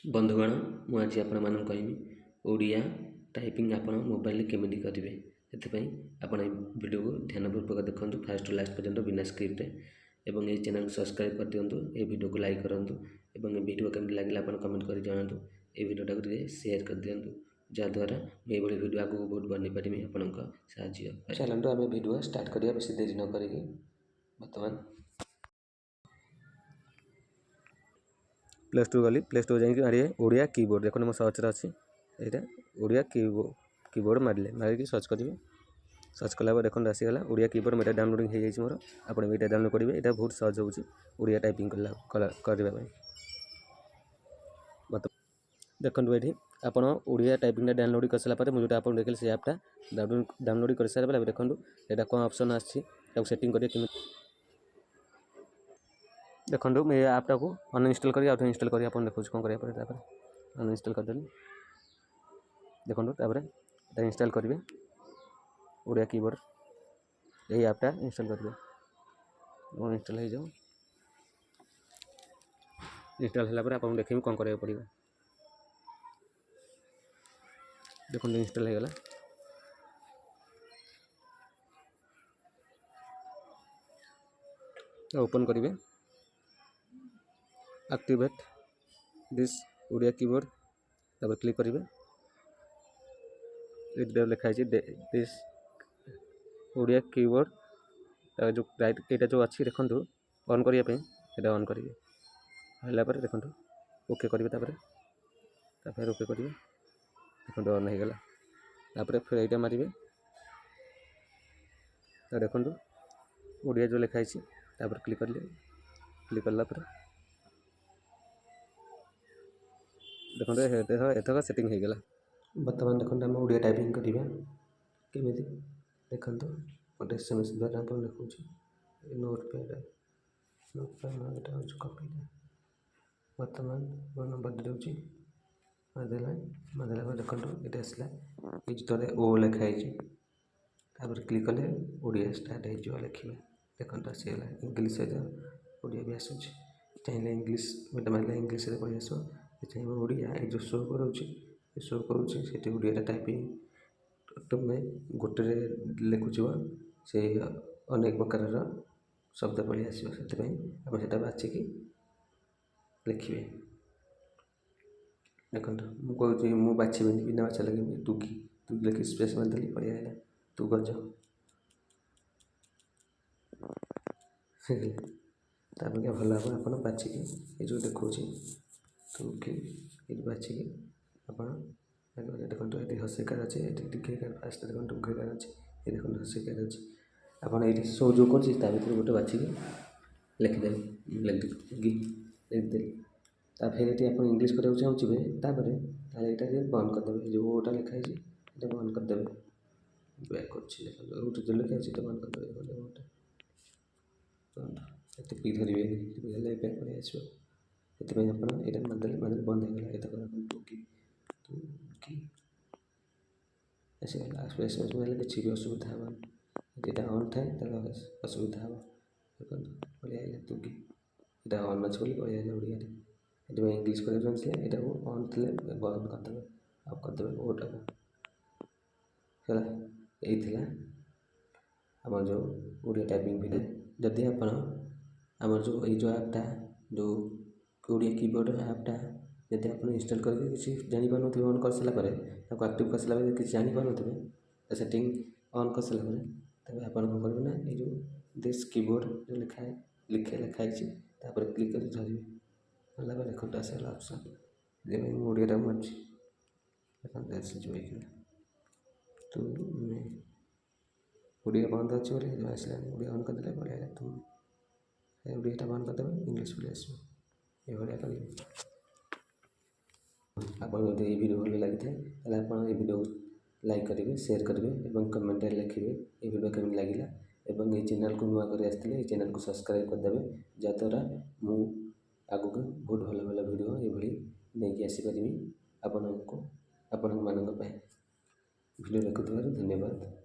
बंधुगण मु आज आपण मान कहमी ओडिया टाइपिंग आपण मोबाइल केमिति करेंगे से आपण वीडियो को ध्यानपूर्वक देखूँ फास्ट लास्ट पर्यंत बिना स्क्रिप्ट एवं ये चैनल सब्सक्राइब कर दिंतु ये वीडियो को लाइक करूँ एवं वीडियो केमती लगे आप कमेंट कर जनातु ये वीडियोटा को शेयर कर दिंतु जहाद्वारा ये वीडियो आगे बहुत बन पारि आपण चलते आम वीडियो स्टार्ट करिया बेसी देरी न करिकी बर्तमान प्ले स्टोर गली प्ले स्टोर जाइए मारे ओडिया कीबोर्ड देखो मो सर्च अच्छी यहाँ ओडिया कीबोर्ड मारे मारिक सर्च करेंगे सर्च कला देखो आसीगला ओडिया कीबोर्ड मेरा डाउनलोडिंग हो जाए मोर आप डाउनलोड करेंगे यहाँ बहुत सहज हो ओडिया टाइपिंग करने देखो ये आप ओडिया टाइपिंग डाउनलोड कर सारापर मुझे आप देखिए से ऐपटा डाउनलोड कर सारा देखो यहाँ कौन ऑप्शन आटिंग कर देखो मैं ऐपटा को अनइंस्टॉल करी आउट इंस्टॉल करी आप देखो कौन करेंगे अनइंस्टॉल करदेली देखो इंस्टॉल करेंगे ओडिया कीबोर्ड यही ऐपटा इंस्टॉल करेंगे इंस्टॉल हो जाओ इंस्टॉल होगा आप देखिए कौन करा पड़ो देखो इंस्टॉल हो गला ओपन करेंगे एक्टिवेट दिस ओडिया कीबोर्ड तब क्लिक करेंगे ये लिखाई दिस ओडिया कीबोर्ड जो राइट यहाँ जो अच्छी देखो ऑन करने ऑन करेंगे है देखो ओके करेंगे फिर ओके करेंगे देखो ऑन हो गला फिर यहाँ मारे तो देखो ओडिया जो लिखाई क्लिक करला देखो एथक सेटिंग हो गला बर्तमान देखो आम ओडिया टाइपिंग करवा केमी देखो गोटे SMS द्वारा आप देखा नोटपैड यहाँ कपी बर्तमान मो नंबर दे मारदेला देखो ये आसला ये जो ओ लिखाई क्लिक कले ओडिया स्टार्ट हो लिखे देखो आसीगला इंग्लीश सहित ओडिया भी आसूँ चाहिए इंग्लीश गोटे मारे इंग्लीश पढ़ी आस चाहिए ओडिया ये जो शो करुँचे ओडिया टाइपिंग तुम्हें गोटे लिखुव से अनेक प्रकार शब्द पढ़ी आसो से बाछिकी लिखे देखो मुझे मुझे बाछी बिना बाछा लगे तुगी तुगी लिखी स्पेस मारदेली पढ़िया है तू गज तापर क्या भल हम आप बाछिकी ये जो देखा तुगी ये बाछिकी आप देखो ये हस्यकार अच्छे ये फास्ट देखो उघेकार अच्छे ये देखो हस्यकार अच्छे आप ये शो जो कर गोटे बाछिकी लिखिदे लिखिदे फिर ये आप इंग्लीश कराया चाहिए तापर ये बंद करदे जो ओटा लिखाई ये बंद करदे बैक कर जो लिखाई बंद करदे ये पी धरवे बैक पड़े आसो से आप मारदेले मारदेले बंद हो गला ये आसगला स्पेस मारे किसी भी असुविधा हेनी यहाँ अन थाए तो असुविधा हम देखो पढ़िया तुगी यहाँ अन अच्छे पढ़िया ओडिया ये इंग्लीश कर यहाँ अन थे बंद करदे अफ करदे ओटा को यही आम जो ओडिया टाइपिंग वीडियो जदि आप आम जो ये ऐपटा जो ओडिया कीबोर्ड ऐपटा यदि आप इंस्टॉल करके किसी जापार ऑन कर सारापर एक्टिव कर सारा किसी जापार तो सेटिंग ऑन कर सारापर तब आप कौन करेंगे ना ये जो दिस कीबोर्ड जो लिखाए लिखाई क्लिक कर धरवे गला देखो आसगला ऑप्शन जब ओडिया मार्च देखो तो ओडिया बंद अच्छे बोले आसला ओडिया ऑन करदे बढ़िया तुम ओडिया बंद करदे इंग्लीश बोले आसो ये करेंगे आपको ये वीडियो भल लगी था आप वीडियो लाइक करेंगे शेयर करेंगे और कमेंट लिखे ये वीडियो केमी लगे और ये चैनल को नुआ कर आसते चैनल को सब्सक्राइब करदे जहाद्वारा मु आगु बहुत भल भल वीडियो ये नहीं आसीपारि आपण वीडियो देखुवर धन्यवाद।